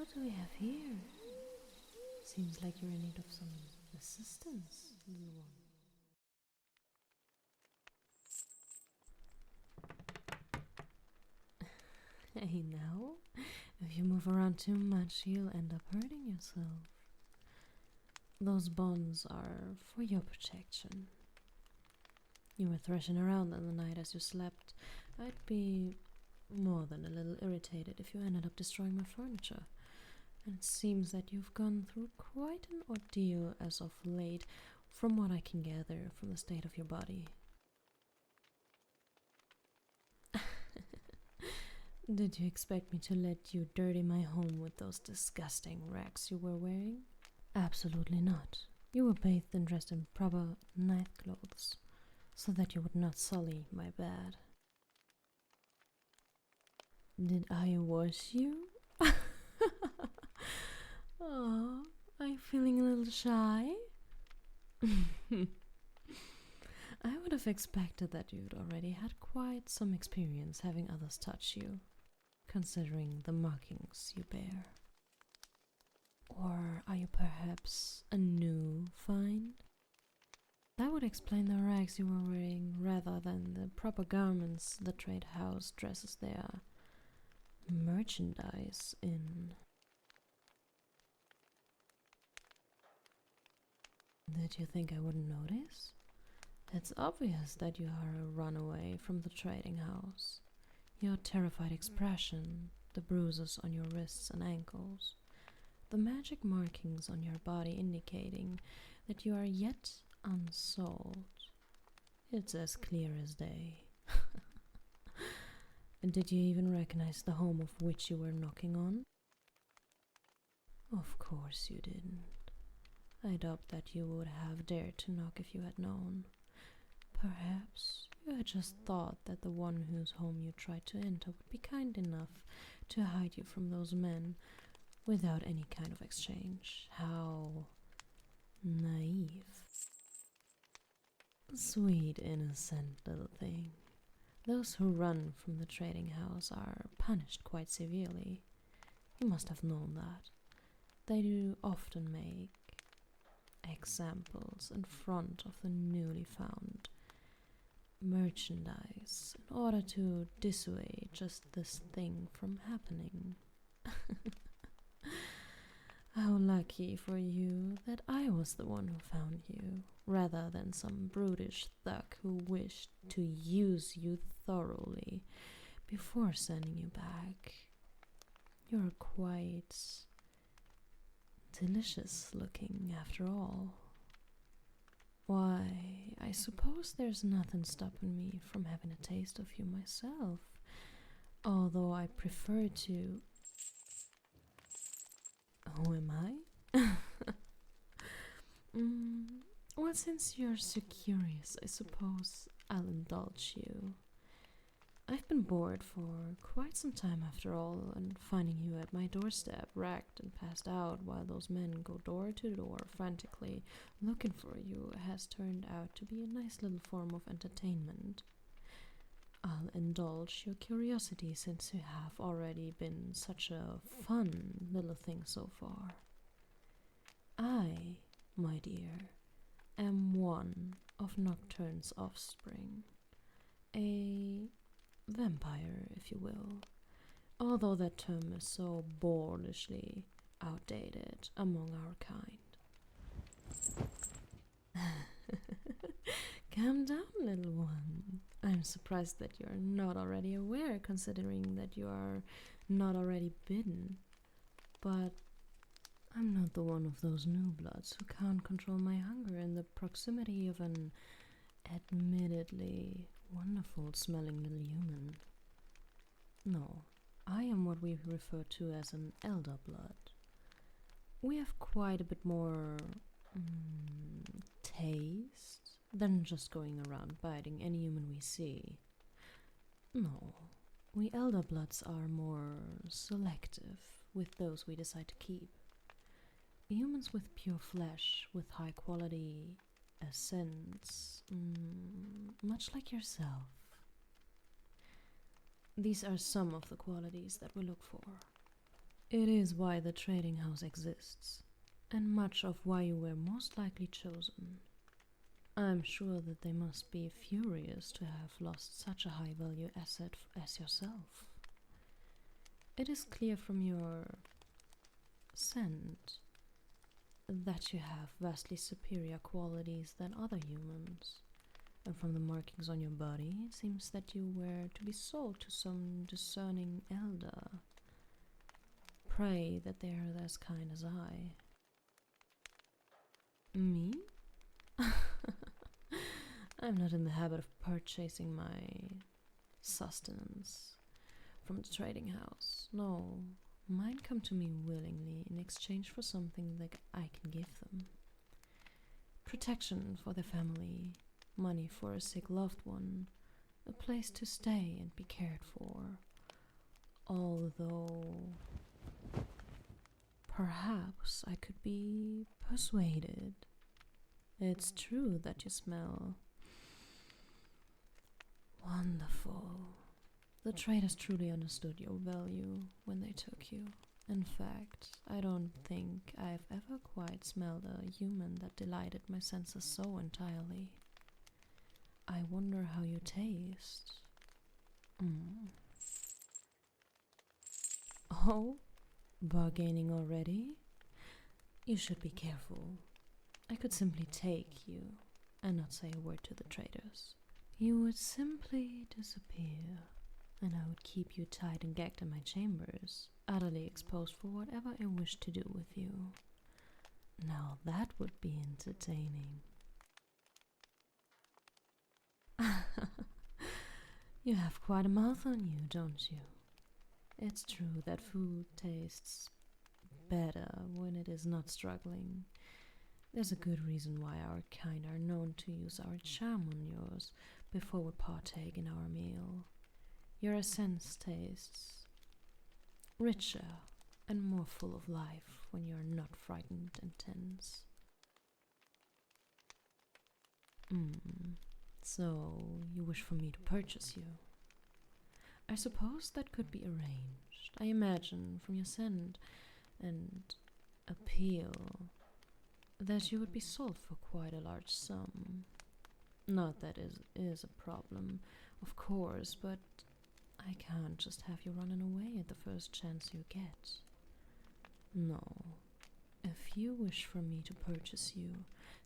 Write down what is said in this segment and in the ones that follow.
What do we have here? Seems like you're in need of some assistance, little one. Hey now, if you move around too much, you'll end up hurting yourself. Those bonds are for your protection. You were thrashing around in the night as you slept. I'd be more than a little irritated if you ended up destroying my furniture. And it seems that you've gone through quite an ordeal as of late, from what I can gather from the state of your body. Did you expect me to let you dirty my home with those disgusting rags you were wearing? Absolutely not. You were bathed and dressed in proper night clothes, so that you would not sully my bed. Did I wash you? Oh, are you feeling a little shy? I would have expected that you'd already had quite some experience having others touch you, considering the markings you bear. Or are you perhaps a new find? That would explain the rags you were wearing rather than the proper garments the trade house dresses their merchandise in. Did you think I wouldn't notice? It's obvious that you are a runaway from the trading house. Your terrified expression, the bruises on your wrists and ankles, the magic markings on your body indicating that you are yet unsold. It's as clear as day. And did you even recognize the home of which you were knocking on? Of course you didn't. I doubt that you would have dared to knock if you had known. Perhaps you had just thought that the one whose home you tried to enter would be kind enough to hide you from those men without any kind of exchange. How naive. Sweet, innocent little thing. Those who run from the trading house are punished quite severely. You must have known that. They do often make examples in front of the newly found merchandise in order to dissuade just this thing from happening. How lucky for you that I was the one who found you, rather than some brutish thug who wished to use you thoroughly before sending you back. You're quite delicious looking after all. Why, I suppose there's nothing stopping me from having a taste of you myself, although I prefer to... Who am I? Well, since you're so curious, I suppose I'll indulge you. I've been bored for quite some time after all, and finding you at my doorstep, wrecked and passed out while those men go door to door frantically looking for you, has turned out to be a nice little form of entertainment. I'll indulge your curiosity since you have already been such a fun little thing so far. I, my dear, am one of Nocturne's offspring, a vampire, if you will, although that term is so boorishly outdated among our kind. Calm down, little one. I'm surprised that you're not already aware, considering that you are not already bitten. But I'm not the one of those new bloods who can't control my hunger in the proximity of an admittedly wonderful smelling little human. No, I am what we refer to as an elder blood. We have quite a bit more taste than just going around biting any human we see. No, we elder bloods are more selective with those we decide to keep. Humans with pure flesh, with high quality essence, much like yourself. These are some of the qualities that we look for. It is why the trading house exists, and much of why you were most likely chosen. I'm sure that they must be furious to have lost such a high value asset as yourself. It is clear from your scent that you have vastly superior qualities than other humans, and from the markings on your body, it seems that you were to be sold to some discerning elder. Pray that they are as kind as I. Me? I'm not in the habit of purchasing my sustenance from the trading house. No, mine come to me willingly in exchange for something that I can give them. Protection for their family, money for a sick loved one, a place to stay and be cared for. Although perhaps I could be persuaded. It's true that you smell wonderful. The traders truly understood your value when they took you. In fact, I don't think I've ever quite smelled a human that delighted my senses so entirely. I wonder how you taste. Oh, bargaining already? You should be careful. I could simply take you and not say a word to the traders. You would simply disappear, and I would keep you tied and gagged in my chambers, utterly exposed for whatever I wish to do with you. Now that would be entertaining. You have quite a mouth on you, don't you? It's true that food tastes better when it is not struggling. There's a good reason why our kind are known to use our charm on yours before we partake in our meal. Your essence tastes richer and more full of life when you're not frightened and tense. So, you wish for me to purchase you? I suppose that could be arranged. I imagine from your scent and appeal that you would be sold for quite a large sum. Not that it is a problem, of course, but I can't just have you running away at the first chance you get. No. If you wish for me to purchase you,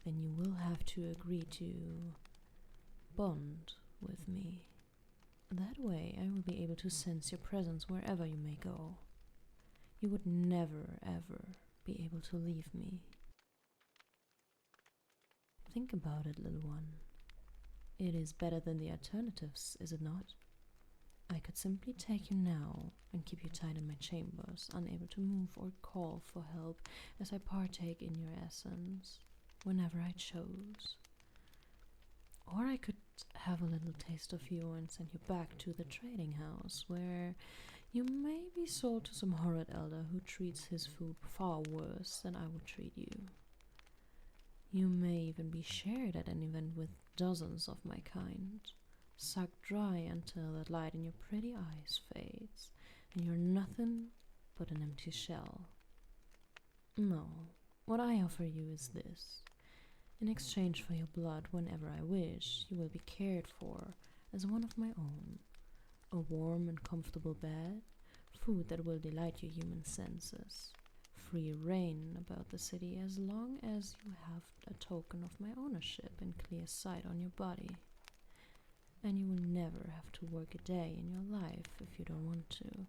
then you will have to agree to bond with me. That way I will be able to sense your presence wherever you may go. You would never, ever be able to leave me. Think about it, little one. It is better than the alternatives, is it not? I could simply take you now and keep you tied in my chambers, unable to move or call for help as I partake in your essence whenever I chose. Or I could have a little taste of you and send you back to the trading house, where you may be sold to some horrid elder who treats his food far worse than I would treat you. You may even be shared at an event with dozens of my kind, sucked dry until that light in your pretty eyes fades, and you're nothing but an empty shell. No, what I offer you is this. In exchange for your blood whenever I wish, you will be cared for as one of my own. A warm and comfortable bed, food that will delight your human senses, free reign about the city as long as you have a token of my ownership and clear sight on your body. And you will never have to work a day in your life if you don't want to.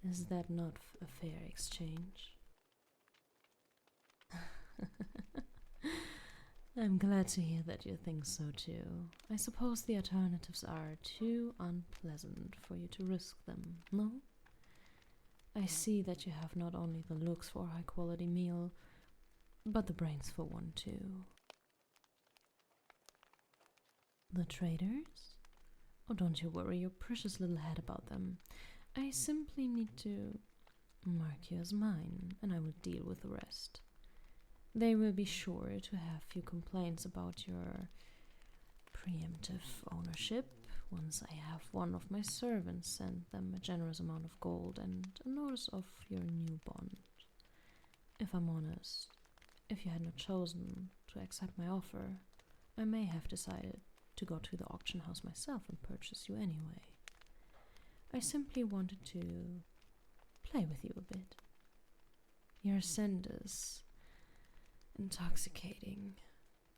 Is that not a fair exchange? I'm glad to hear that you think so too. I suppose the alternatives are too unpleasant for you to risk them, no? I see that you have not only the looks for a high-quality meal, but the brains for one too. The traders? Oh, don't you worry your precious little head about them. I simply need to mark you as mine, and I will deal with the rest. They will be sure to have few complaints about your preemptive ownership, once I have one of my servants send them a generous amount of gold and a notice of your new bond. If I'm honest, if you had not chosen to accept my offer, I may have decided to go to the auction house myself and purchase you anyway. I simply wanted to play with you a bit. Your scent is intoxicating,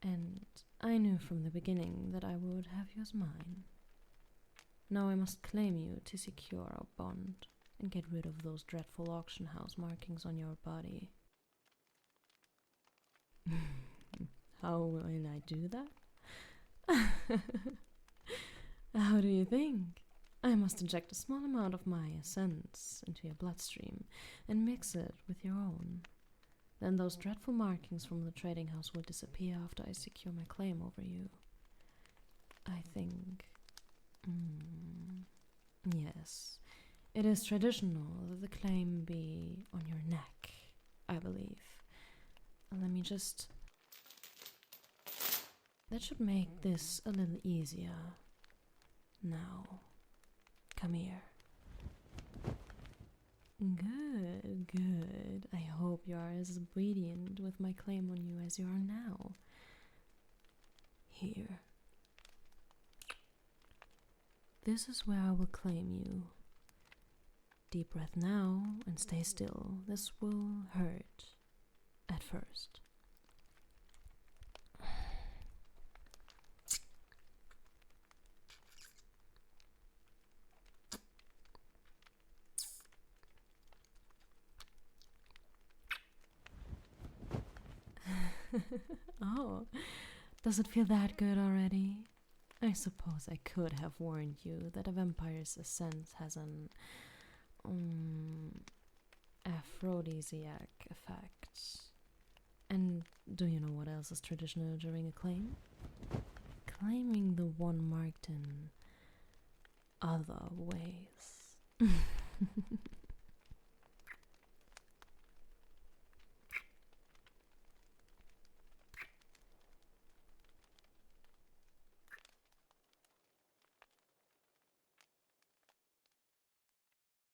and I knew from the beginning that I would have you as mine. Now I must claim you to secure our bond and get rid of those dreadful auction house markings on your body. How will I do that? How do you think? I must inject a small amount of my essence into your bloodstream and mix it with your own. Then those dreadful markings from the trading house will disappear after I secure my claim over you. I think... yes, it is traditional that the claim be on your neck, I believe. Let me just... That should make this a little easier. Now, come here. Good, good. I hope you are as obedient with my claim on you as you are now. Here. This is where I will claim you. Deep breath now and stay still. This will hurt at first. Oh, does it feel that good already? I suppose I could have warned you that a vampire's scent has an aphrodisiac effect. And do you know what else is traditional during a claim? Claiming the one marked in other ways.